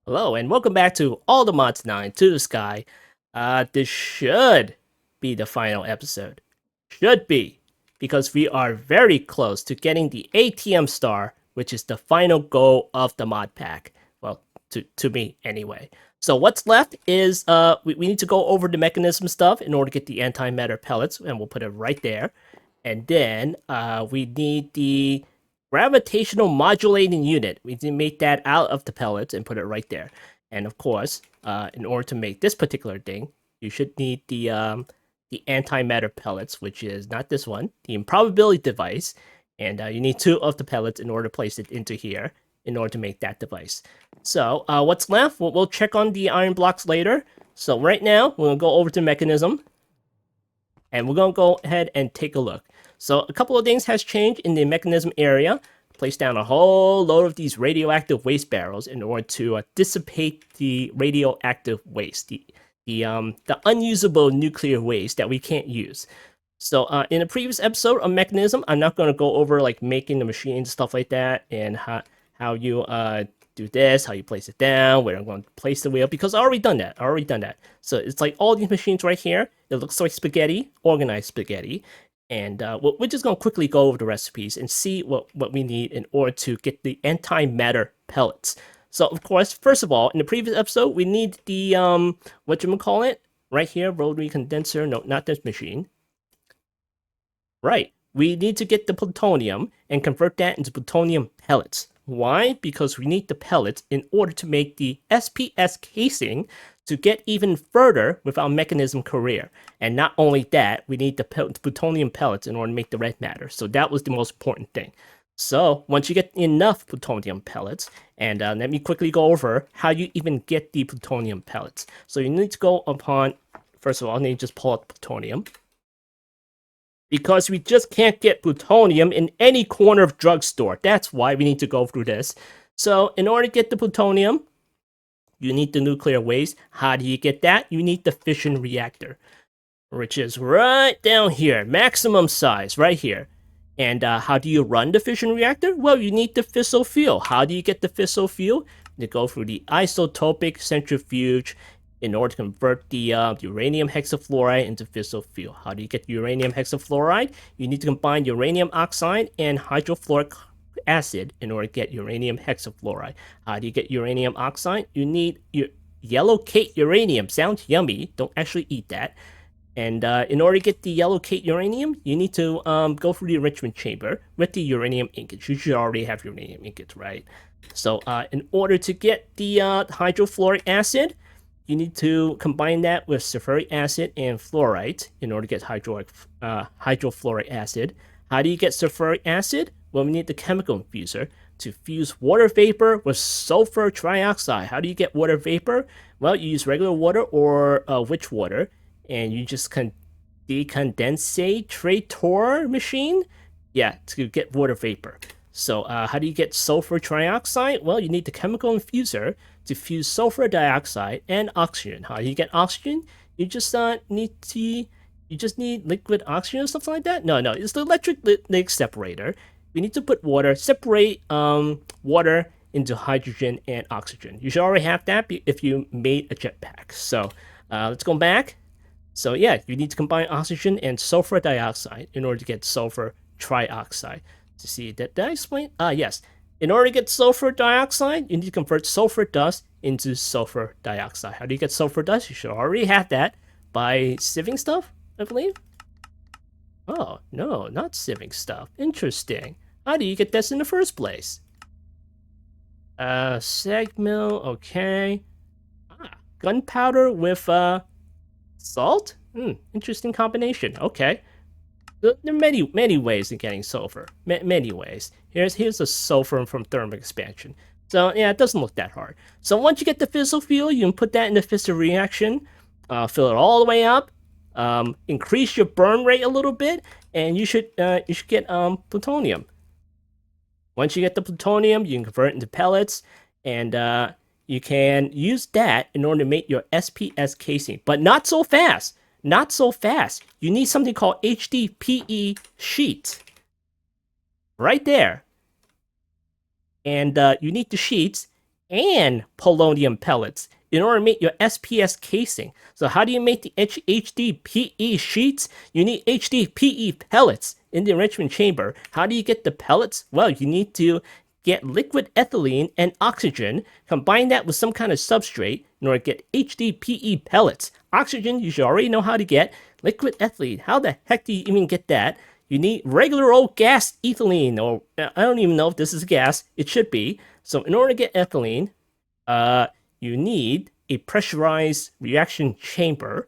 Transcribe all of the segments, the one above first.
Hello, and welcome back to All the Mods 9 to the Sky. This should be the final episode. Should be, because we are very close to getting the ATM star, which is the final goal of the mod pack. Well, to me, anyway. So what's left is we need to go over the mechanism stuff in order to get the antimatter pellets, and we'll put it right there. And then we need the gravitational modulating unit. We need to make that out of the pellets and put it right there. And of course, in order to make this particular thing, you should need the antimatter pellets, which is not this one, the improbability device. And you need 2 of the pellets in order to place it into here in order to make that device. So what's left? We'll check on the iron blocks later. So right now, we're going to go over to Mechanism. And we're going to go ahead and take a look. So a couple of things has changed in the Mechanism area. Place down a whole load of these radioactive waste barrels in order to dissipate the radioactive waste, the unusable nuclear waste that we can't use. So in a previous episode of Mechanism, I'm not going to go over like making the machine stuff like that and how you do this, how you place it down, where I'm going to place the wheel, because I already done that. So it's like all these machines right here. It looks like spaghetti, organized spaghetti. And we're just going to quickly go over the recipes and see what we need in order to get the antimatter pellets. So, of course, first of all, in the previous episode, we need the, whatchamacallit, right here, rotary condenser. No, not this machine. Right. We need to get the plutonium and convert that into plutonium pellets. Why? Because we need the pellets in order to make the SPS casing to get even further with our mechanism career. And not only that, we need the plutonium pellets in order to make the red matter. So that was the most important thing. So once you get enough plutonium pellets, and let me quickly go over how you even get the plutonium pellets. So you need to go upon, first of all, you need to just pull out plutonium. Because we just can't get plutonium in any corner of drugstore. That's why we need to go through this. So in order to get the plutonium, you need the nuclear waste. How do you get that? You need the fission reactor, which is right down here, maximum size, right here. And how do you run the fission reactor? Well, you need the fissile fuel. How do you get the fissile fuel? You go through the isotopic centrifuge in order to convert the uranium hexafluoride into fissile fuel. How do you get uranium hexafluoride? You need to combine uranium oxide and hydrofluoric acid in order to get uranium hexafluoride. How do you get uranium oxide? You need yellow cake uranium. Sounds yummy. Don't actually eat that. And in order to get the yellow cake uranium, you need to go through the enrichment chamber with the uranium ingots. You should already have uranium ingots, right? So in order to get the hydrofluoric acid, you need to combine that with sulfuric acid and fluorite in order to get hydrofluoric acid. How do you get sulfuric acid? Well, we need the chemical infuser to fuse water vapor with sulfur trioxide. How do you get water vapor? Well, you use regular water or witch water, and you just decondensator machine, yeah, to get water vapor. So how do you get sulfur trioxide? Well, you need the chemical infuser to fuse sulfur dioxide and oxygen. How do you get oxygen? You just need liquid oxygen or something like that. No, it's the electric link separator. We need to put water, separate water into hydrogen and oxygen. You should already have that if you made a jetpack. So let's go back. So yeah, you need to combine oxygen and sulfur dioxide in order to get sulfur trioxide. To see, did I explain? Yes. In order to get sulfur dioxide, you need to convert sulfur dust into sulfur dioxide. How do you get sulfur dust? You should already have that by sieving stuff, I believe. Oh, no, not sieving stuff. Interesting. How do you get this in the first place? Seg mill, okay. Gunpowder with, salt? Interesting combination. Okay. There are many ways of getting sulfur. Many ways. Here's a sulfur from thermal expansion. So yeah, it doesn't look that hard. So once you get the fissile fuel, you can put that in the fissile reaction, fill it all the way up, increase your burn rate a little bit, and you should get plutonium. Once you get the plutonium, you can convert it into pellets, and you can use that in order to make your SPS casing, but not so fast. Not so fast. You need something called HDPE sheet. Right there. And you need the sheets, and polonium pellets in order to make your SPS casing. So how do you make the HDPE sheets? You need HDPE pellets in the enrichment chamber. How do you get the pellets? Well, you need to get liquid ethylene and oxygen, combine that with some kind of substrate in order to get HDPE pellets. Oxygen, you should already know how to get. Liquid ethylene, how the heck do you even get that? You need regular old gas ethylene, or I don't even know if this is gas. It should be. So in order to get ethylene, you need a pressurized reaction chamber.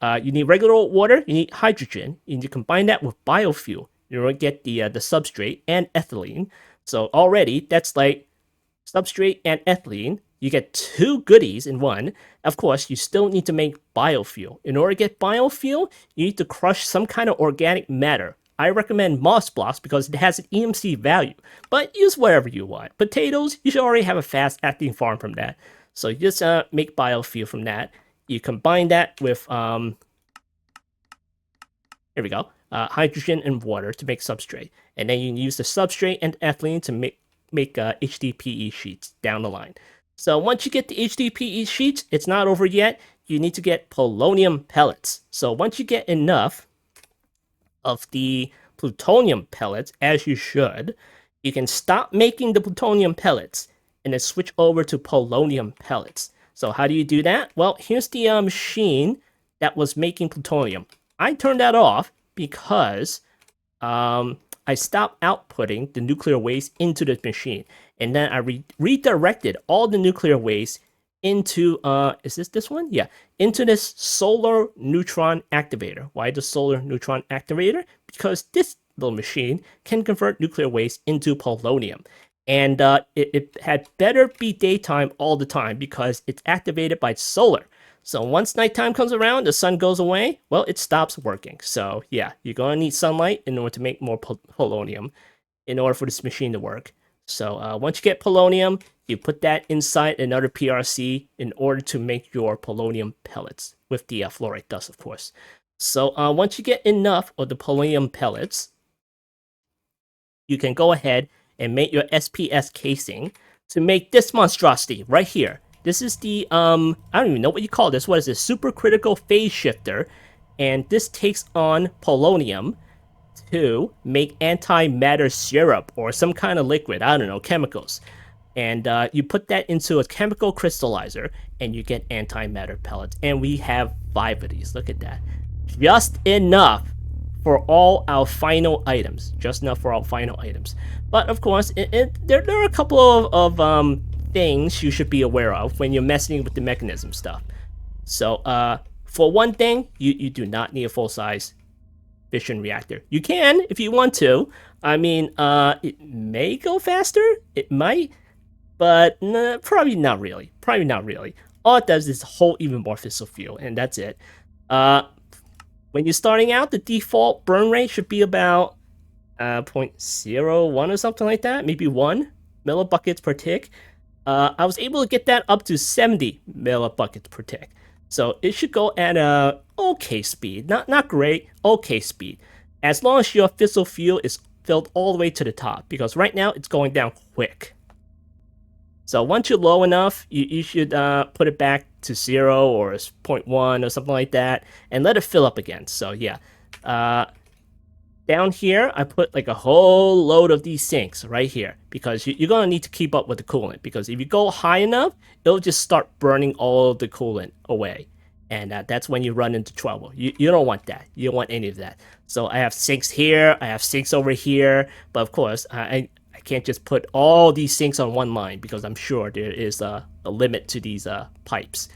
You need regular old water. You need hydrogen. You need to combine that with biofuel in order to get the substrate and ethylene. So already that's like substrate and ethylene. You get two goodies in one. Of course, you still need to make biofuel. In order to get biofuel, you need to crush some kind of organic matter. I recommend moss blocks because it has an EMC value, but use whatever you want. Potatoes, you should already have a fast-acting farm from that. So you just make biofuel from that. You combine that with, here we go, hydrogen and water to make substrate. And then you use the substrate and ethylene to make HDPE sheets down the line. So once you get the HDPE sheets, it's not over yet. You need to get polonium pellets. So once you get enough of the plutonium pellets, as you should, you can stop making the plutonium pellets and then switch over to polonium pellets. So how do you do that? Well, here's the machine that was making plutonium. I turned that off because I stopped outputting the nuclear waste into the machine. And then I redirected all the nuclear waste into, is this one? Yeah, into this solar neutron activator. Why the solar neutron activator? Because this little machine can convert nuclear waste into polonium. And it had better be daytime all the time because it's activated by solar. So once nighttime comes around, the sun goes away, well, it stops working. So yeah, you're going to need sunlight in order to make more polonium in order for this machine to work. So once you get polonium, you put that inside another PRC in order to make your polonium pellets with the fluoride dust, of course. So once you get enough of the polonium pellets, you can go ahead and make your SPS casing to make this monstrosity right here. This is the, I don't even know what you call this. What is this? Supercritical phase shifter. And this takes on polonium to make antimatter syrup or some kind of liquid. I don't know, chemicals. And you put that into a chemical crystallizer and you get antimatter pellets. And we have 5 of these. Look at that. Just enough for all our final items. Just enough for our final items. But of course, there are a couple of things you should be aware of when you're messing with the mechanism stuff. So for one thing, you do not need a full-size fission reactor. You can if you want to. I mean, it may go faster. It might. But probably not really. Probably not really. All it does is hold even more fissile fuel, and that's it. When you're starting out, the default burn rate should be about 0.01 or something like that. Maybe 1 millibuckets per tick. I was able to get that up to 70 millibuckets per tick. So it should go at a okay speed. Not great, okay speed. As long as your fissile fuel is filled all the way to the top. Because right now, it's going down quick. So once you're low enough, you should put it back to 0 or 0.1 or something like that. And let it fill up again. So yeah. Down here, I put like a whole load of these sinks right here. Because you're going to need to keep up with the coolant. Because if you go high enough, it'll just start burning all of the coolant away. And that's when you run into trouble. You don't want that. You don't want any of that. So I have sinks here. I have sinks over here. But of course, I can't just put all these sinks on one line because I'm sure there is a limit to these pipes.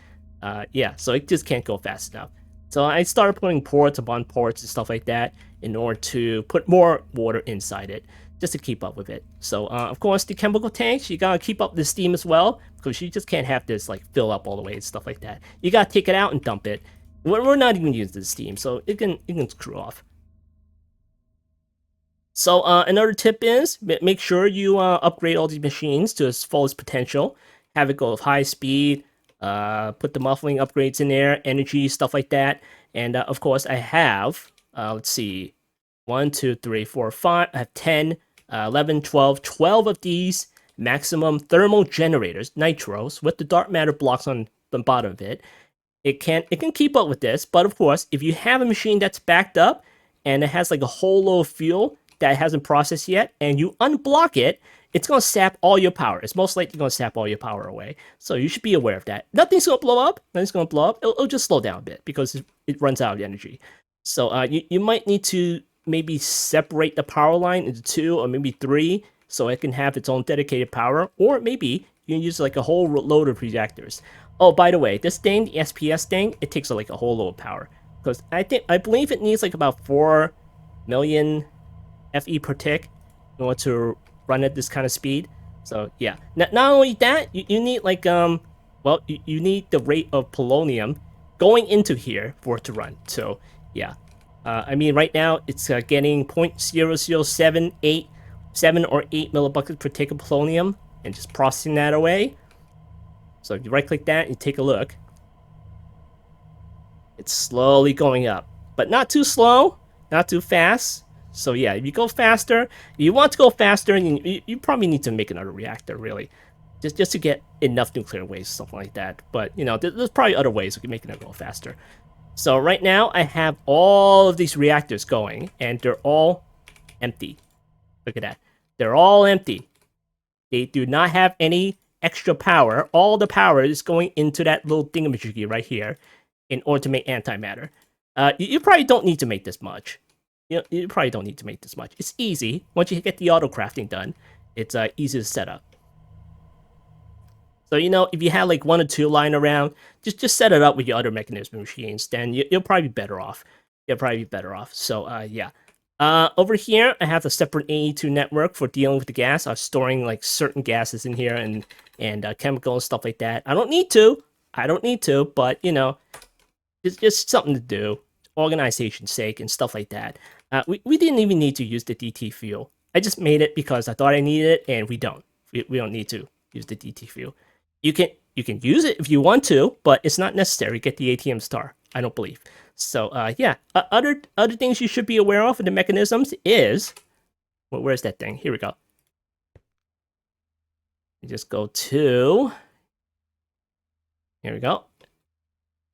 Yeah, so it just can't go fast enough. So I started putting ports upon ports and stuff like that in order to put more water inside it, just to keep up with it. So of course, the chemical tanks, you gotta keep up the steam as well, because you just can't have this like fill up all the way and stuff like that. You gotta take it out and dump it. We're not even using the steam, so it can screw off. So another tip is make sure you upgrade all these machines to its fullest potential. Have it go with high speed. Put the muffling upgrades in there, energy, stuff like that. And of course, I have, let's see, 1, 2, 3, 4, 5. I have 10, 11, 12 of these maximum thermal generators, nitros, with the dark matter blocks on the bottom of it. It can keep up with this, but of course, if you have a machine that's backed up and it has like a whole load of fuel that hasn't processed yet, and you unblock it, it's gonna sap all your power. It's most likely gonna sap all your power away. So you should be aware of that. Nothing's gonna blow up. Nothing's gonna blow up. It'll just slow down a bit because it runs out of energy. So you might need to maybe separate the power line into 2 or maybe 3 so it can have its own dedicated power, or maybe you can use like a whole load of reactors. Oh, by the way, this thing, the SPS thing, it takes like a whole load of power because I believe it needs like about 4 million FE per tick in order to run at this kind of speed. So yeah, not only that, you need like well, you need the rate of polonium going into here for it to run. So yeah, I mean right now it's getting 0.00787 or 8 millibuckets per tick of polonium and just processing that away. So if you right click that and you take a look, it's slowly going up, but not too slow, not too fast. So yeah, if you go faster, you want to go faster, and you probably need to make another reactor, really, just to get enough nuclear waste, something like that. But you know, there's probably other ways of making it go faster. So right now, I have all of these reactors going, and they're all empty. Look at that. They're all empty. They do not have any extra power. All the power is going into that little thingamajiggy right here in order to make antimatter. You probably don't need to make this much. You probably don't need to make this much. It's easy. Once you get the auto crafting done, it's easy to set up. So, you know, if you have like 1 or 2 lying around, just set it up with your other Mekanism machines. Then you'll probably be better off. You'll probably be better off. So, yeah. Over here, I have a separate AE2 network for dealing with the gas. I'm storing like certain gases in here and chemicals, stuff like that. I don't need to, but you know, it's just something to do, organization's sake and stuff like that. We didn't even need to use the DT fuel. I just made it because I thought I needed it, and we don't. We don't need to use the DT fuel. You can use it if you want to, but it's not necessary. Get the ATM star. I don't believe. So yeah, other things you should be aware of in the mechanisms is, well, where's that thing? Here we go. You just go to, here we go.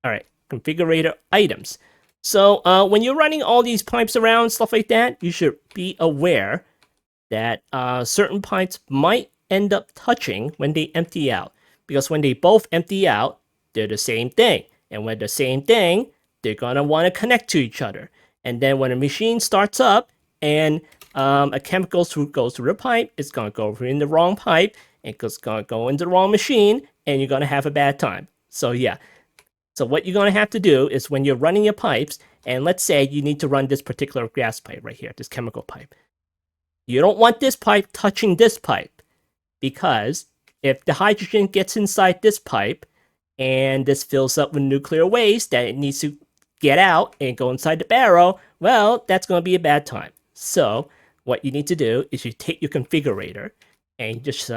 All right, configurator items. So when you're running all these pipes around, stuff like that, you should be aware that certain pipes might end up touching when they empty out. Because when they both empty out, they're the same thing. And when they're the same thing, they're going to want to connect to each other. And then when a machine starts up and a chemical goes through the pipe, it's going to go in the wrong pipe, and it's going to go into the wrong machine, and you're going to have a bad time. So yeah. So what you're going to have to do is when you're running your pipes, and let's say you need to run this particular gas pipe right here, this chemical pipe. You don't want this pipe touching this pipe, because if the hydrogen gets inside this pipe and this fills up with nuclear waste that it needs to get out and go inside the barrel, well, that's going to be a bad time. So what you need to do is you take your configurator and just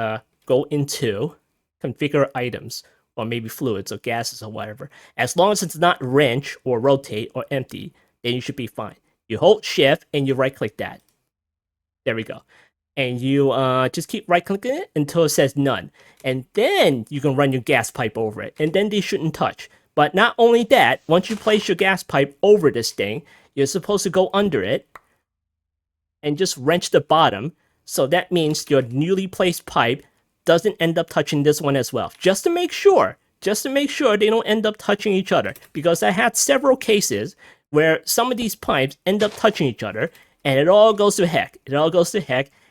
go into configure items, or maybe fluids or gases or whatever. As long as it's not wrench or rotate or empty, then you should be fine. You hold shift and you right click that. There we go. And you just keep right clicking it until it says none. And then you can run your gas pipe over it. And then they shouldn't touch. But not only that, once you place your gas pipe over this thing, you're supposed to go under it and just wrench the bottom. So that means your newly placed pipe doesn't end up touching this one as well. Just to make sure they don't end up touching each other. Because I had several cases where some of these pipes end up touching each other, and it all goes to heck.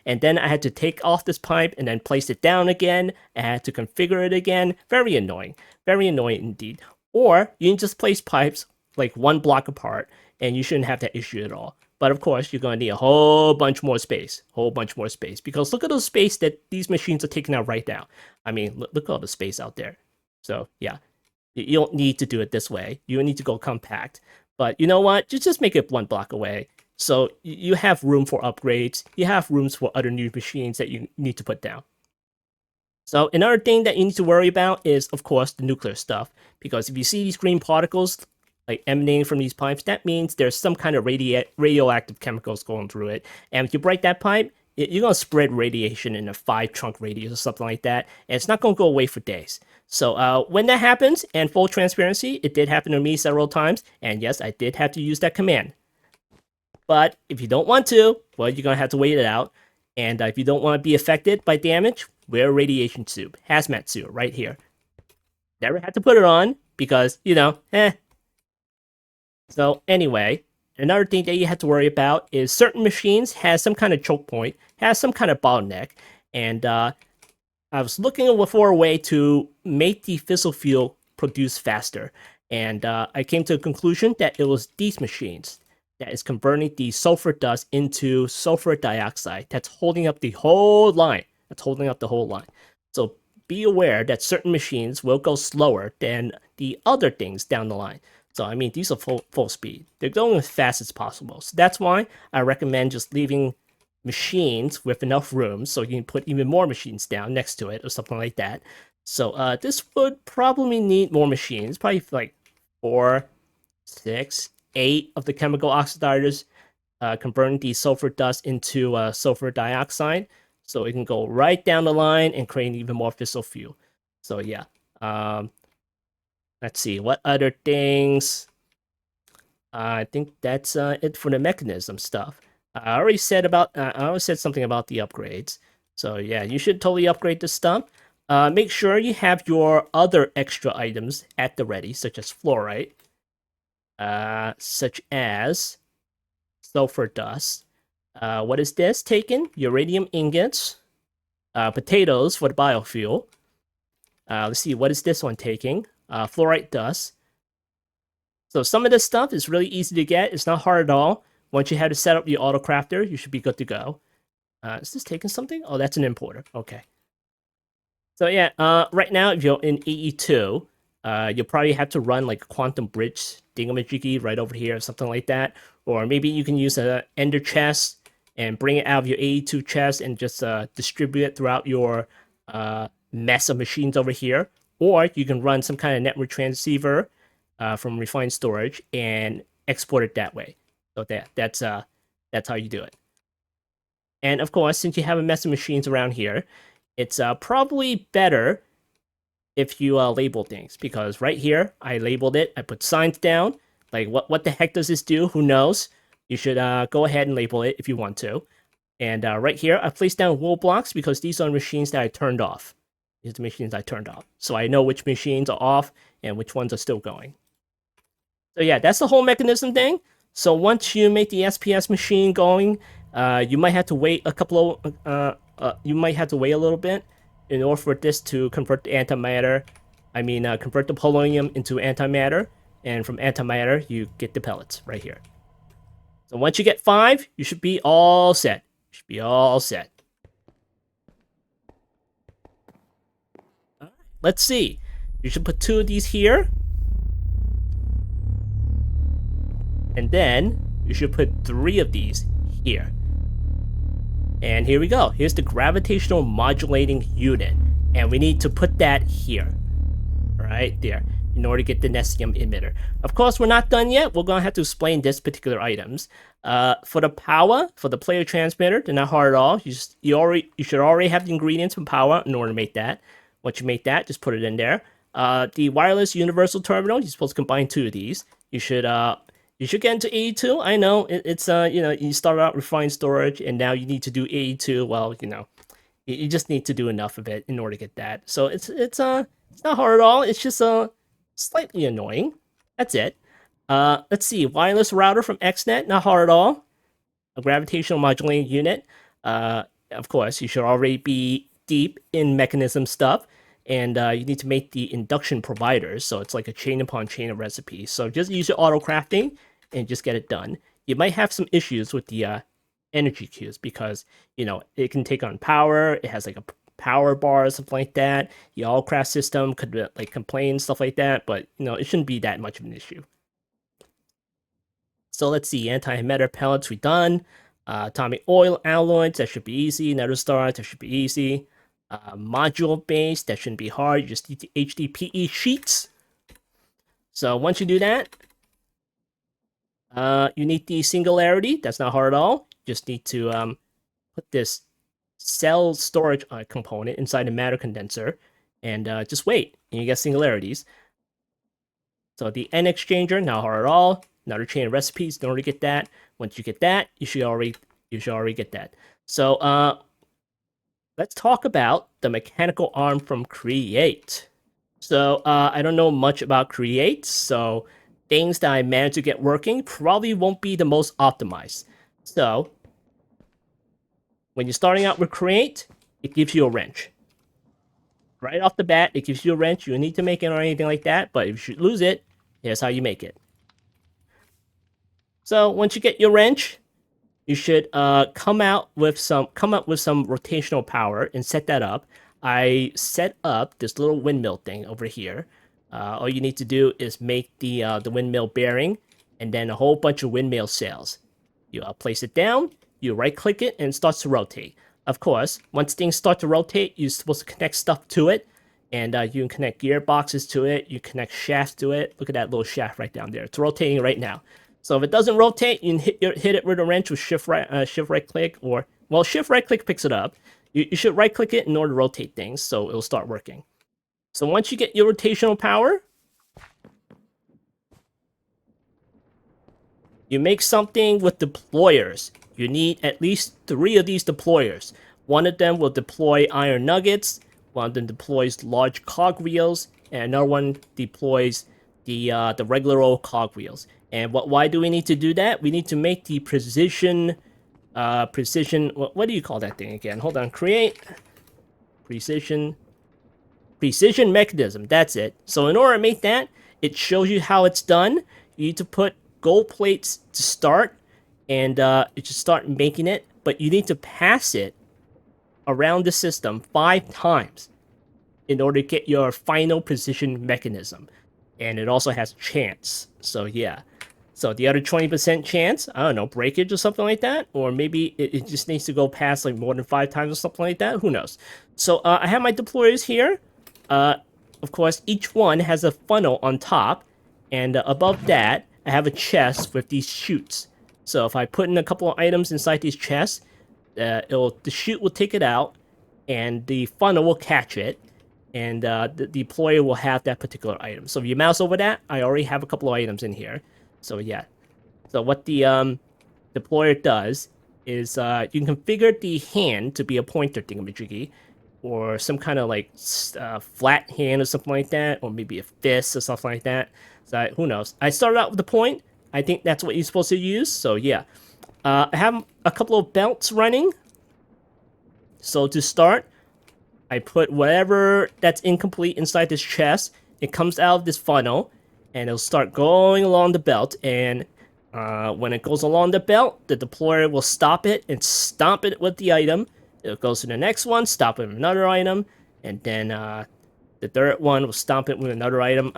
And then I had to take off this pipe and then place it down again. I had to configure it again. Very annoying indeed. Or you can just place pipes like 1 block apart, and you shouldn't have that issue at all. But of course, you're going to need a whole bunch more space. Because look at the space that these machines are taking out right now. I mean, look at all the space out there. So yeah, you don't need to do it this way. You don't need to go compact. But you know what? Just make it 1 block away. So you have room for upgrades. You have rooms for other new machines that you need to put down. So another thing that you need to worry about is, of course, the nuclear stuff. Because if you see these green particles like emanating from these pipes, that means there's some kind of radioactive chemicals going through it. And if you break that pipe, you're gonna spread radiation in a 5 trunk radius or something like that, and it's not gonna go away for days. So when that happens, and full transparency, it did happen to me several times, and yes, I did have to use that command. But if you don't want to, well, you're gonna have to wait it out. And if you don't want to be affected by damage, wear a radiation suit, hazmat suit, right here. Never had to put it on because eh. So anyway, another thing that you have to worry about is certain machines has some kind of choke point, has some kind of bottleneck, and I was looking for a way to make the fissile fuel produce faster, and I came to a conclusion that it was these machines that is converting the sulfur dust into sulfur dioxide. That's holding up the whole line. That's holding up the whole line. So be aware that certain machines will go slower than the other things down the line. So I mean, these are full speed. They're going as fast as possible. So that's why I recommend just leaving machines with enough room so you can put even more machines down next to it or something like that. So this would probably need more machines, probably like 4, 6, 8 of the chemical oxidizers, converting the sulfur dust into sulfur dioxide, so it can go right down the line and create even more fissile fuel. So yeah, let's see what other things. I think that's it for the mechanism stuff. I already said something about the upgrades. So yeah, you should totally upgrade this stuff. Make sure you have your other extra items at the ready, such as fluorite, such as sulfur dust. What is this taken? Uranium ingots, potatoes for the biofuel. Let's see, what is this one taking? Fluorite dust. So some of this stuff is really easy to get. It's not hard at all. Once you have to set up your auto crafter, you should be good to go. Is this taking something? Oh, that's an importer. Okay. So yeah, right now if you're in AE2, you'll probably have to run like a quantum bridge thingamajiggy right over here or something like that. Or maybe you can use a ender chest and bring it out of your AE2 chest and just distribute it throughout your mess of machines over here. Or you can run some kind of network transceiver from refined storage and export it that way. So that's how you do it. And of course, since you have a mess of machines around here, it's probably better if you label things, because right here I labeled it. I put signs down. Like what the heck does this do? Who knows? You should go ahead and label it if you want to. And right here I placed down wool blocks because these are machines that I turned off. These are the machines I turned off, so I know which machines are off and which ones are still going. So yeah, that's the whole mechanism thing. So once you make the SPS machine going, you might have to wait a couple of you might have to wait a little bit in order for this to convert the antimatter. I mean, convert the polonium into antimatter, and from antimatter you get the pellets right here. So once you get 5, you should be all set. You should be all set. Let's see. You should put 2 of these here. And then you should put 3 of these here. And here we go. Here's the gravitational modulating unit. And we need to put that here. Right there. In order to get the Nestium emitter. Of course, we're not done yet. We're going to have to explain this particular items. For the power, for the player transmitter, they're not hard at all. You should already have the ingredients for power in order to make that. Once you make that, just put it in there. The wireless universal terminal, you're supposed to combine 2 of these. You should get into AE2. I know it's you start out refined storage and now you need to do AE2. Well, you just need to do enough of it in order to get that. So it's not hard at all. It's just slightly annoying. That's it. Let's see. Wireless router from XNet, not hard at all. A gravitational modulating unit. Of course, you should already be deep in mechanism stuff. And you need to make the induction providers, so it's like a chain upon chain of recipes. So just use your auto crafting and just get it done. You might have some issues with the energy queues because it can take on power. It has like a power bar or something like that. The auto craft system could like complain, stuff like that, but it shouldn't be that much of an issue. So let's see, anti-emitter pellets we done. Atomic oil alloys, that should be easy. Nether stars, that should be easy. Module base, that shouldn't be hard. You just need the HDPE sheets. So once you do that, you need the singularity. That's not hard at all. Just need to put this cell storage component inside the matter condenser, and just wait, and you get singularities. So the N exchanger, not hard at all. Another chain of recipes in order to get that. Once you get that, you should already get that. So let's talk about the mechanical arm from Create. So I don't know much about Create, so things that I managed to get working probably won't be the most optimized. So when you're starting out with Create, it gives you a wrench. Right off the bat, it gives you a wrench. You don't need to make it or anything like that, but if you should lose it, here's how you make it. So once you get your wrench, you should come up with some rotational power and set that up. I set up this little windmill thing over here. All you need to do is make the windmill bearing and then a whole bunch of windmill sails. You place it down, you right click it, and it starts to rotate. Of course, once things start to rotate, you're supposed to connect stuff to it, and you can connect gearboxes to it, you connect shafts to it. Look at that little shaft right down there. It's rotating right now. So if it doesn't rotate, you can hit it with a wrench with shift right click, or well, shift right click picks it up. You should right click it in order to rotate things, so it'll start working. So once you get your rotational power, you make something with deployers. You need at least 3 of these deployers. One of them will deploy iron nuggets, one of them deploys large cogwheels, and another one deploys the regular old cogwheels. And why do we need to do that? We need to make the precision, what do you call that thing again? Hold on, create precision mechanism. That's it. So in order to make that, it shows you how it's done. You need to put gold plates to start, and you just start making it. But you need to pass it around the system 5 times in order to get your final precision mechanism. And it also has chance. So yeah. So the other 20% chance, I don't know, breakage or something like that, or maybe it just needs to go past like more than 5 times or something like that. Who knows? So I have my deployers here. Of course, each one has a funnel on top, and above that, I have a chest with these chutes. So if I put in a couple of items inside these chests, the chute will take it out, and the funnel will catch it, and the deployer will have that particular item. So if you mouse over that, I already have a couple of items in here. So yeah. So what the deployer does is you can configure the hand to be a pointer thingamajiggy, or some kind of like flat hand or something like that, or maybe a fist or something like that. So who knows? I started out with the point. I think that's what you're supposed to use. So yeah. I have a couple of belts running. So to start, I put whatever that's incomplete inside this chest. It comes out of this funnel, and it'll start going along the belt. And when it goes along the belt, the deployer will stop it and stomp it with the item. It goes to the next one, stop it with another item, and then the third one will stomp it with another item.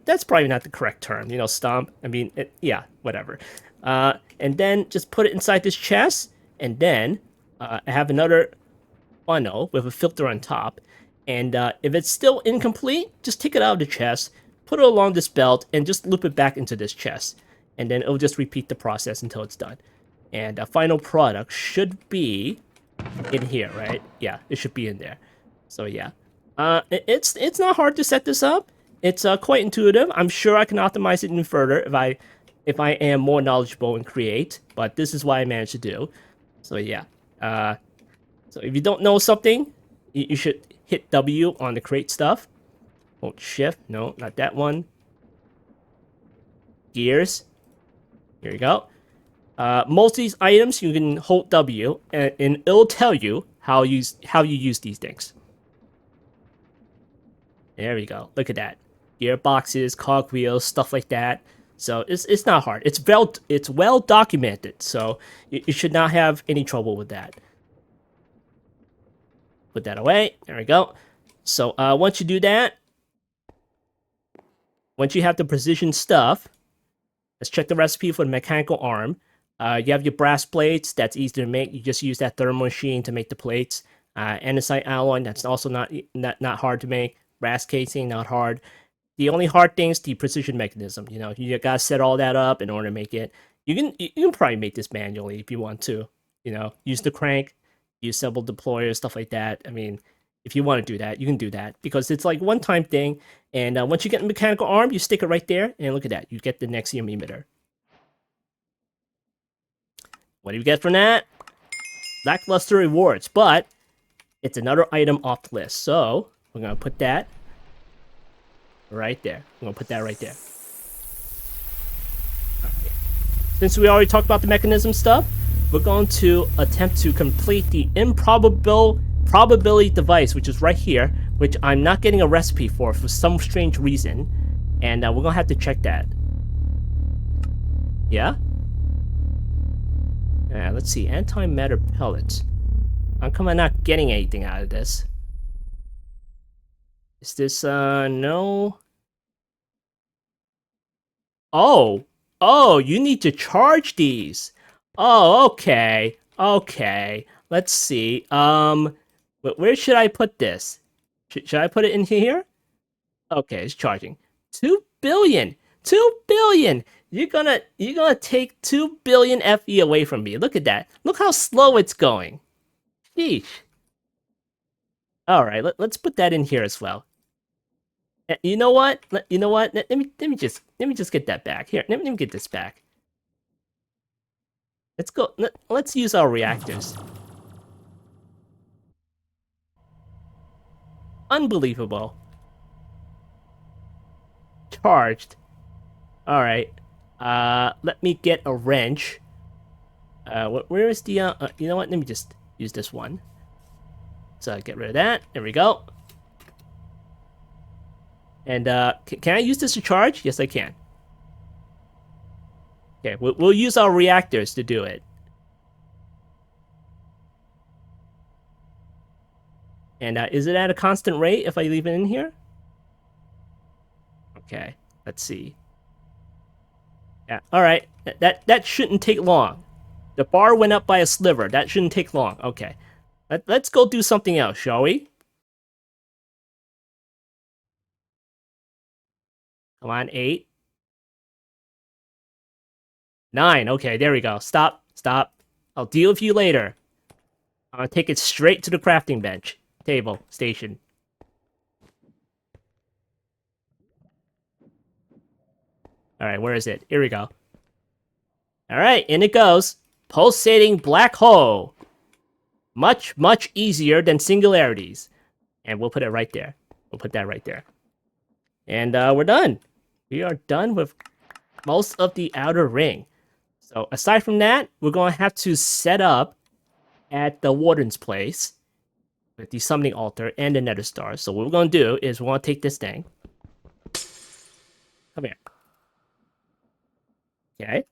That's probably not the correct term, you know, stomp. I mean, yeah, whatever. And then just put it inside this chest, and then I have another funnel with a filter on top. And if it's still incomplete, just take it out of the chest, put it along this belt, and just loop it back into this chest. And then it'll just repeat the process until it's done. And the final product should be in here, right? Yeah, it should be in there. So yeah, it's not hard to set this up. It's quite intuitive. I'm sure I can optimize it even further if I am more knowledgeable in Create. But this is what I managed to do. So yeah. So if you don't know something, you should hit W on the Create stuff. Hold Shift. No, not that one. Gears. Here you go. Most of these items you can hold W, and it'll tell you how you use these things. There we go. Look at that. Gearboxes, cogwheels, stuff like that. So it's not hard. It's well documented. So you should not have any trouble with that. Put that away. There we go. So once you do that, once you have the precision stuff, let's check the recipe for the mechanical arm. You have your brass plates. That's easy to make. You just use that thermal machine to make the plates. Andesite alloy. That's also not hard to make. Brass casing, not hard. The only hard thing is the precision mechanism. You know, you gotta set all that up in order to make it. You can probably make this manually if you want to. You know, use the crank, use several deployers, stuff like that. I mean, if you want to do that, you can do that because it's like one-time thing. And once you get the mechanical arm, you stick it right there, and look at that, you get the Nexium emitter. What do you get from that? Lackluster rewards, but it's another item off the list. So we're gonna put that right there. I'm gonna put that right there. Okay. Since we already talked about the mechanism stuff, we're going to attempt to complete the probability device, which is right here, which I'm not getting a recipe for some strange reason, and we're gonna have to check that. Yeah? Yeah, let's see. Antimatter pellets. How come I'm not getting anything out of this? Is this, no? Oh! Oh, you need to charge these! Oh, okay. Okay. Let's see. Where should I put this? Should I put it in here? Okay, it's charging. 2 billion! 2 billion! You're gonna take 2 billion FE away from me. Look at that. Look how slow it's going. Sheesh. Alright, let's put that in here as well. You know what? You know what? Let me just get that back. Here, let me get this back. Let's go. Let's use our reactors. Unbelievable. Charged. All right. Let me get a wrench. Where is the? You know what? Let me just use this one. So get rid of that. There we go. And can I use this to charge? Yes, I can. Okay, we'll use our reactors to do it. And is it at a constant rate if I leave it in here? Okay, let's see. Yeah, all right. That shouldn't take long. The bar went up by a sliver. That shouldn't take long. Okay. Let's go do something else, shall we? Come on, 8. 9. Okay, there we go. Stop. Stop. I'll deal with you later. I'm gonna take it straight to the crafting bench. Table. Station. Alright, where is it? Here we go. Alright, in it goes. Pulsating black hole. Much, much easier than singularities. And we'll put it right there. We'll put that right there. And we're done. We are done with most of the outer ring. So aside from that, we're going to have to set up at the Warden's place with the summoning altar and the nether star. So what we're going to do is we're going to take this thing. Come here. Okay.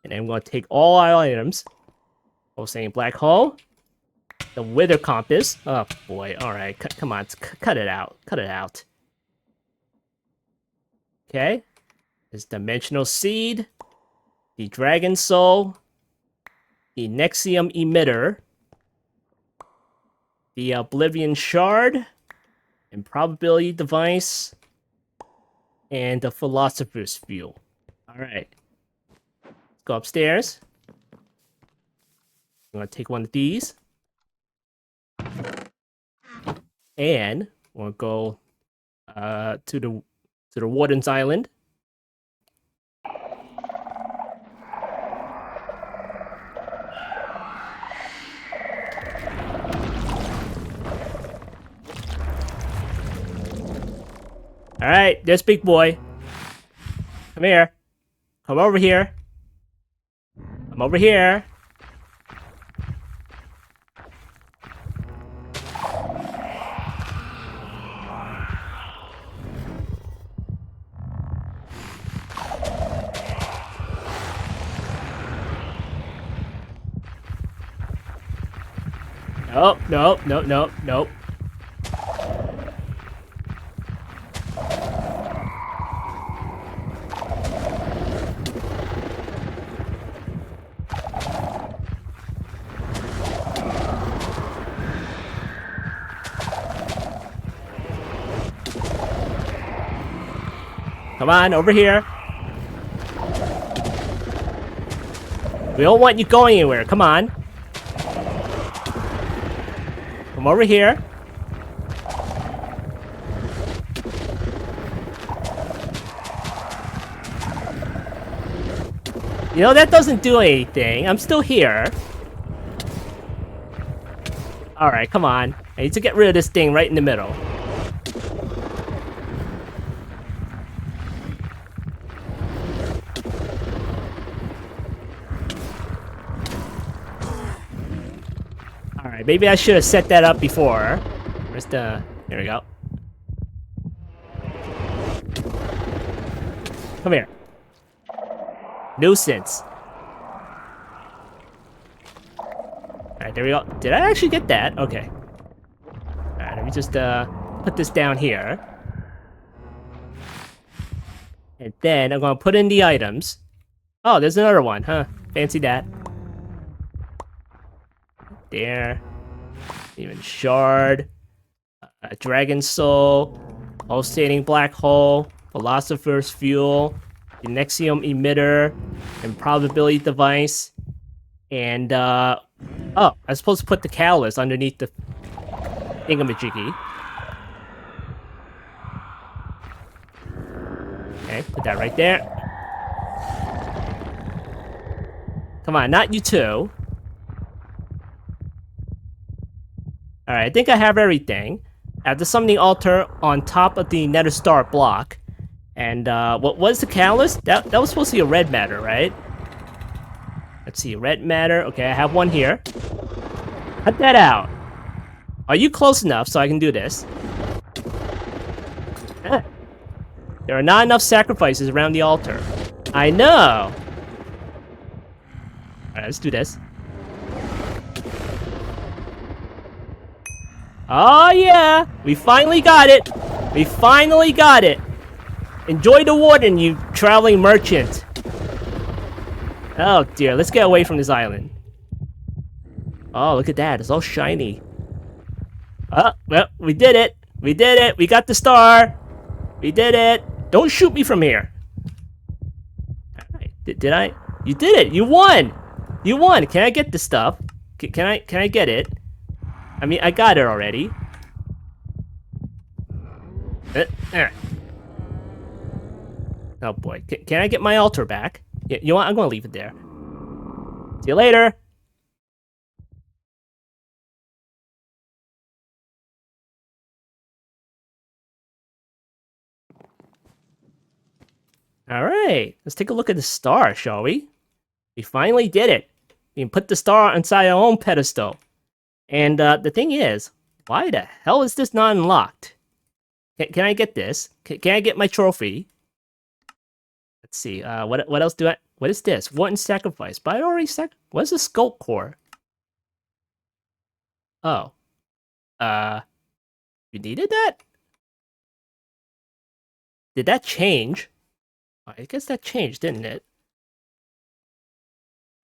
And then we're going to take all our items. Pulsating black hole. The wither compass. Oh boy. Alright. Come on. Cut it out. Cut it out. Okay. This dimensional seed. The dragon soul. The Nexium emitter. The oblivion shard. And probability device. And the philosopher's fuel. Alright. Let's go upstairs. I'm gonna take one of these. And we'll go to the Warden's Island. Alright, there's big boy. Come here. Come over here. I'm over here. Nope, nope, nope, nope, nope. Come on, over here. We don't want you going anywhere. Come on. I'm over here. You know, that doesn't do anything. I'm still here. Alright, come on. I need to get rid of this thing right in the middle. Alright, maybe I should have set that up before. Where's the... There we go. Come here. Nuisance. Alright, there we go. Did I actually get that? Okay. Alright, let me just put this down here. And then I'm gonna put in the items. Oh, there's another one, huh? Fancy that. There. Even shard. A dragon soul. Pulsating black hole. Philosopher's fuel. The Nexium emitter. Improbability device. And oh, I'm supposed to put the catalyst underneath the thingamajiggy. Okay, put that right there. Come on, not you two. Alright, I think I have everything. I have the summoning altar on top of the nether star block. And what was the catalyst? That was supposed to be a red matter, right? Let's see, red matter. Okay, I have one here. Cut that out. Are you close enough so I can do this? There are not enough sacrifices around the altar. I know! Alright, let's do this. Oh yeah! We finally got it! We finally got it! Enjoy the warden, you traveling merchant! Oh dear, let's get away from this island. Oh, look at that, it's all shiny. Oh, well, we did it! We did it! We got the star! We did it! Don't shoot me from here! Alright, did I? You did it! You won! You won! Can I get the stuff? Can I get it? I mean, I got it already. Oh boy, can I get my altar back? Yeah, you know what? I'm gonna leave it there. See you later! Alright, let's take a look at the star, shall we? We finally did it! We can put the star inside our own pedestal. And the thing is, why the hell is this not unlocked? Can I get this? Can I get my trophy? Let's see, what else do I... What is this? One sacrifice. But I already what is the sculpt core? Oh. You needed that? Did that change? I guess that changed, didn't it?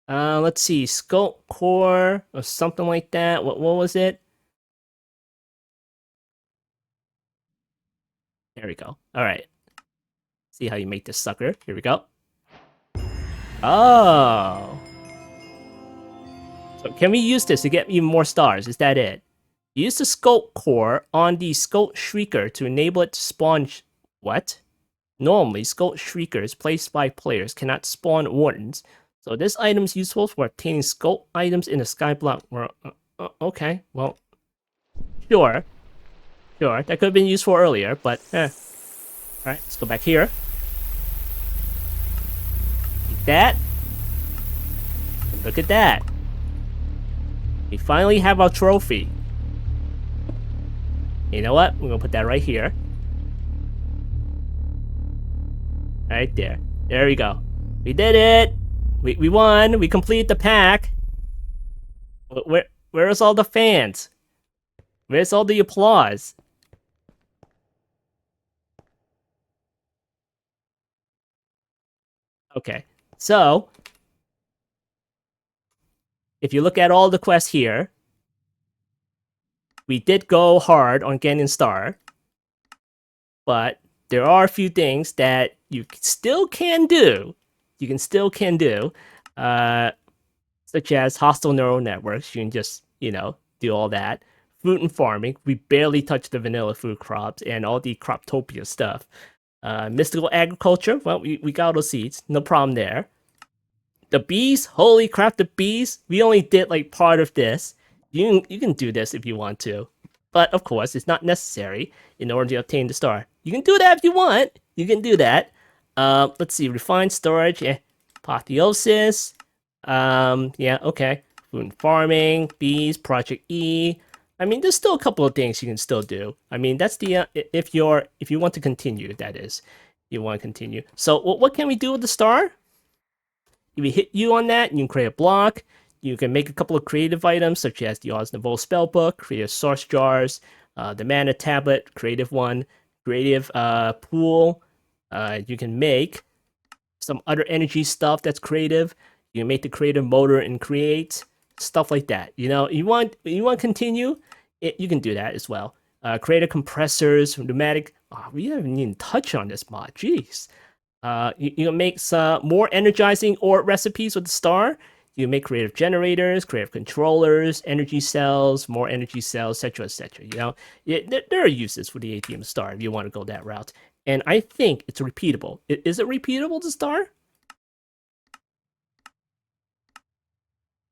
Let's see, sculpt core or something like that. What was it? There we go. All right. See how you make this sucker. Here we go. Oh. So can we use this to get even more stars? Is that it? Use the sculpt core on the sculpt shrieker to enable it to spawn. What? Normally, sculpt shriekers placed by players cannot spawn wardens. So this item is useful for obtaining sculpt items in the skyblock. Okay, well, sure. Sure, that could have been useful earlier, but Alright, let's go back here. Like that. And look at that. We finally have our trophy. You know what? We're gonna put that right here. Right there. There we go. We did it! We won! We completed the pack! Where's all the fans? Where's all the applause? Okay, so if you look at all the quests here, we did go hard on getting star, but there are a few things that you still can do. You can still do, such as hostile neural networks. You can just, you know, do all that. fruit and farming. We barely touched the vanilla food crops and all the Croptopia stuff. Mystical agriculture, well, we got those seeds, no problem there. The bees, holy crap, the bees. We only did like part of this. You can do this if you want to, but of course it's not necessary in order to obtain the star. You can do that if you want. You can do that. Let's see, refined storage, apotheosis. Yeah, okay. Food and farming, bees, Project E. I mean, there's still a couple of things you can still do. I mean, that's the if you want to continue, that is, you want to continue. So what can we do with the star? If we hit you on that, you can create a block. You can make a couple of creative items, such as the Oz Novo spellbook, creative source jars, the mana tablet, creative one, creative pool. You can make some other energy stuff that's creative. You can make the creative motor and create stuff like that. You want to continue, you can do that as well. Creative compressors, pneumatic. Oh, we haven't even touched on this mod. Jeez. You can make some more energizing ore recipes with the star. You can make creative generators, creative controllers, energy cells, more energy cells, etc., etc. There are uses for the ATM star if you want to go that route. And I think it's repeatable. Is it repeatable, the star?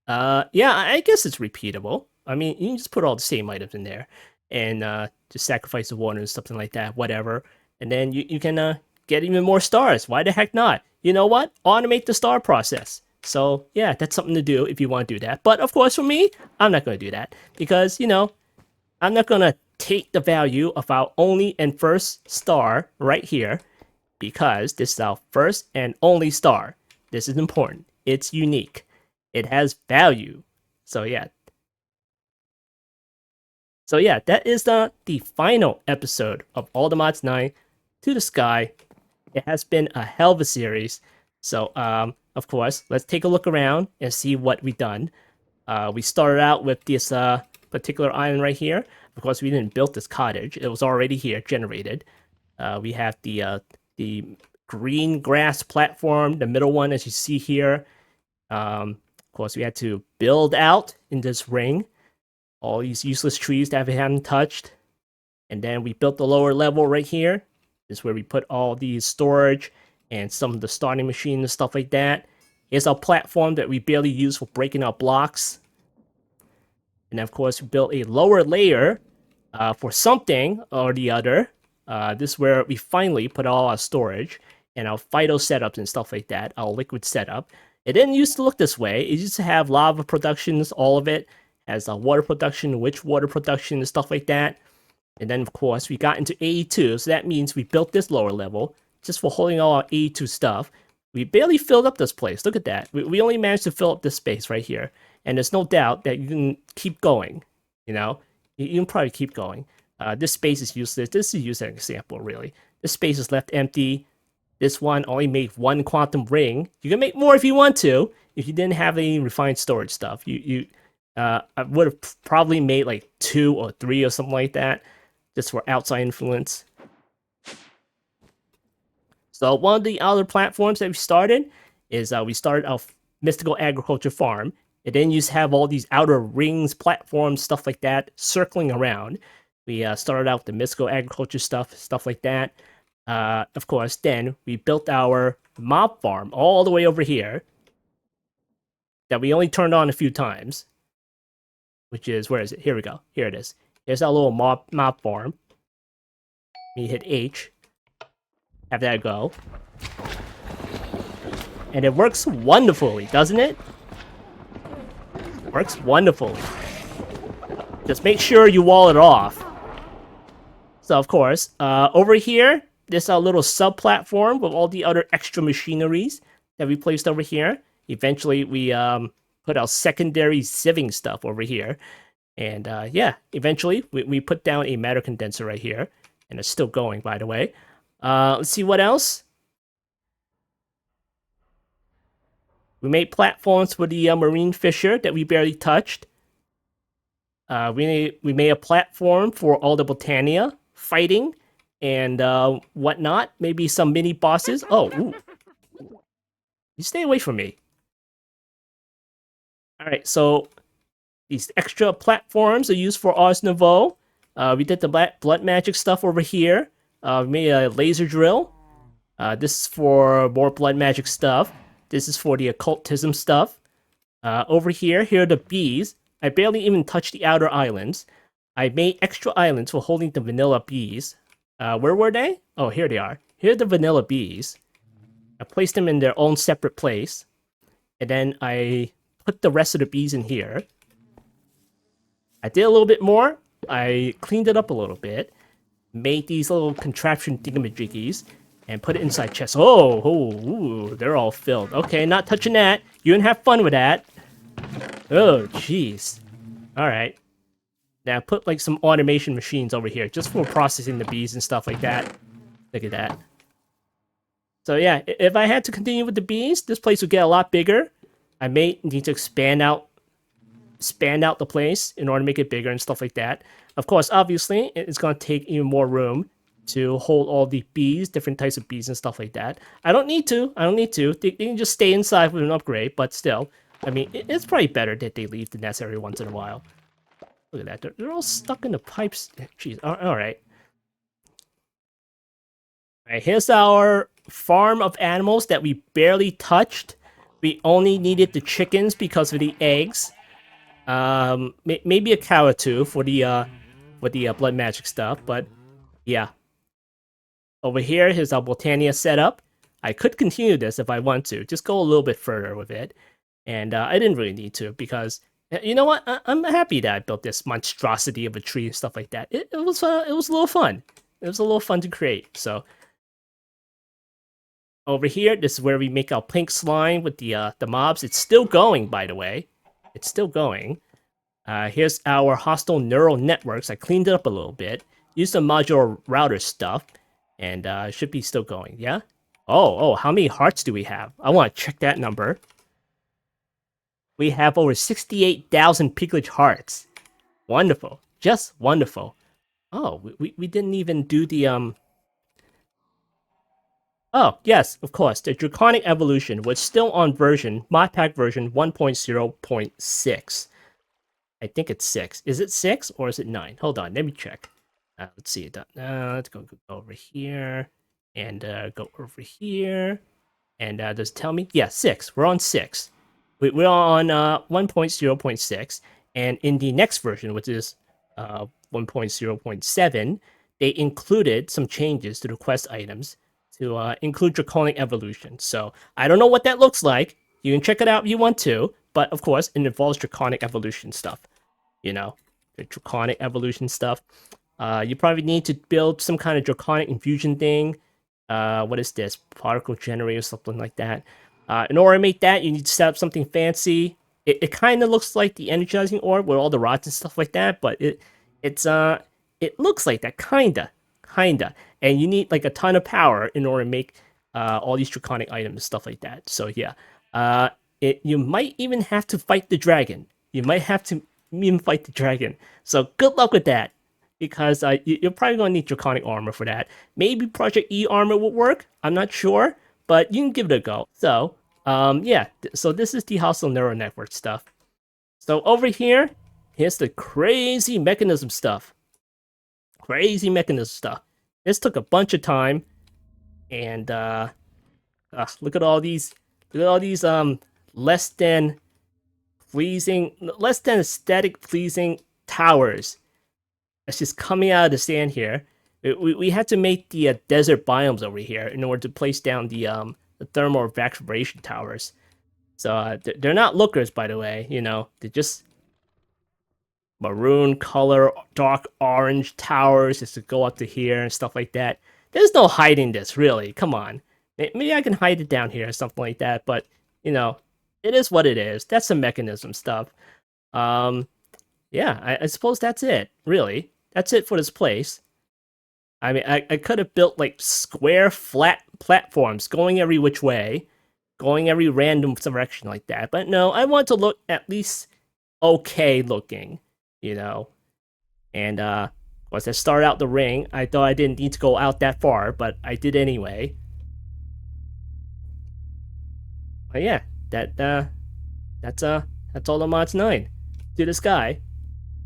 Yeah, I guess it's repeatable. I mean, you can just put all the same items in there and just sacrifice the water and something like that, whatever. And then you can get even more stars. Why the heck not? You know what? Automate the star process. So, yeah, that's something to do if you want to do that. But of course, for me, I'm not going to do that because, I'm not going to take the value of our only and first star right here because this is our first and only star. This is important. It's unique. It has value. So yeah. So yeah, that is the final episode of All the Mods 9 to the Sky. It has been a hell of a series. So of course, let's take a look around and see what we've done. We started out with this particular island right here. Of course, we didn't build this cottage. It was already here, generated. We have the green grass platform, the middle one, as you see here. Of course, we had to build out in this ring all these useless trees that we haven't touched. And then we built the lower level right here. This is where we put all these storage and some of the starting machine and stuff like that. Here's our platform that we barely use for breaking out blocks. And then, of course, we built a lower layer for something or the other. This is where we finally put all our storage and our phyto setups and stuff like that, our liquid setup. It didn't used to look this way. It used to have lava productions, all of it. Has water production, witch water production, and stuff like that. And then, of course, we got into AE2, so that means we built this lower level just for holding all our AE2 stuff. We barely filled up this place. Look at that. We only managed to fill up this space right here. And there's no doubt that you can keep going. You can probably keep going. This space is useless. This is used as an example, really. This space is left empty. This one only made one quantum ring. You can make more if you want to. If you didn't have any refined storage stuff, I would have probably made like 2 or 3 or something like that, just for outside influence. So one of the other platforms that we started is we started our mystical agriculture farm. It didn't used to have all these outer rings, platforms, stuff like that, circling around. We started out with the mystical agriculture stuff like that. Of course, then we built our mob farm all the way over here that we only turned on a few times. Which is, where is it? Here we go. Here it is. Here's our little mob farm. We hit H. Have that go. And it works wonderfully, doesn't it? Works wonderfully. Just make sure you wall it off. So, of course, over here, this is our little sub-platform with all the other extra machineries that we placed over here. Eventually, we put our secondary sieving stuff over here. And yeah, eventually we put down a matter condenser right here. And it's still going, by the way. Let's see what else. We made platforms for the marine fisher that we barely touched. We made a platform for all the Botania fighting and whatnot. Maybe some mini bosses. Oh, ooh. You stay away from me. All right, so These extra platforms are used for Ars Nouveau. We did the blood magic stuff over here. We made a laser drill. This is for more blood magic stuff. This is for the occultism stuff. Over here are the bees. I barely even touched the outer islands. I made extra islands for holding the vanilla bees. Where were they? Oh, here they are. Here are the vanilla bees. I placed them in their own separate place. And then I put the rest of the bees in here. I did a little bit more. I cleaned it up a little bit. Made these little contraption thingamajiggies. And put it inside chests. Ooh, they're all filled. Okay, not touching that. You didn't have fun with that. Oh, jeez. Alright. Now put like some automation machines over here just for processing the bees and stuff like that. Look at that. So yeah, if I had to continue with the bees, this place would get a lot bigger. I may need to expand out the place in order to make it bigger and stuff like that. Of course, obviously, it's going to take even more room to hold all the bees, different types of bees and stuff like that. I don't need to. They can just stay inside with an upgrade, but still. I mean, it's probably better that they leave the nest every once in a while. Look at that. They're all stuck in the pipes. Jeez. All right. All right, here's our farm of animals that we barely touched. We only needed the chickens because of the eggs. Maybe a cow or two for the blood magic stuff, but yeah. Over here's our Botania setup. I could continue this if I want to, just go a little bit further with it. And I didn't really need to because, you know what? I'm happy that I built this monstrosity of a tree and stuff like that. It was a little fun. It was a little fun to create. So over here, this is where we make our pink slime with the mobs. It's still going, by the way. It's still going. Here's our hostile neural networks. I cleaned it up a little bit. Used some modular router stuff. And it should be still going, yeah? Oh, how many hearts do we have? I want to check that number. We have over 68,000 Piglet hearts. Wonderful. Just wonderful. Oh, we didn't even do the, Oh, yes, of course. The Draconic Evolution was still on modpack version 1.0.6. I think it's 6. Is it 6 or is it 9? Hold on, let me check. Let's see. Let's go over here and go over here. And does it tell me? Yeah, 6. We're on 6. We're on 1.0.6. And in the next version, which is 1.0.7, they included some changes to the quest items to include Draconic Evolution. So I don't know what that looks like. You can check it out if you want to. But of course, it involves Draconic Evolution stuff. You know, the Draconic Evolution stuff. You probably need to build some kind of Draconic Infusion thing. What is this? Particle generator, something like that. In order to make that, you need to set up something fancy. It kind of looks like the Energizing Orb with all the rods and stuff like that, but it looks like that, kinda. And you need like a ton of power in order to make all these Draconic items and stuff like that. So yeah, you might even have to fight the dragon. You might have to even fight the dragon. So good luck with that. Because you're probably going to need Draconic armor for that. Maybe Project E armor would work. I'm not sure, but you can give it a go. So, yeah. So this is the hostile neural network stuff. So over here, here's the crazy mechanism stuff. Crazy mechanism stuff. This took a bunch of time, and look at all these. Look at all these less than aesthetic pleasing towers. That's just coming out of the sand here. We had to make the desert biomes over here in order to place down the thermal evacuation towers. So they're not lookers, by the way. You know, they're just maroon color, dark orange towers just to go up to here and stuff like that. There's no hiding this, really. Come on. Maybe I can hide it down here or something like that, but, you know, it is what it is. That's some mechanism stuff. Yeah, I suppose that's it, really. That's it for this place. I mean, I could have built, like, square, flat platforms going every which way, going every random direction like that, but no, I want to look at least okay looking, you know? And, once I started out the ring, I thought I didn't need to go out that far, but I did anyway. But yeah, that's all the mods 9. to the sky.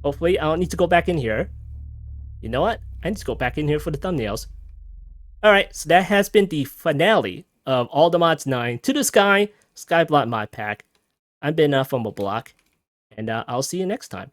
Hopefully, I don't need to go back in here. You know what? I need to go back in here for the thumbnails. Alright, so that has been the finale of All the Mods 9 to the Sky Skyblock mod pack. I've been from a block, and I'll see you next time.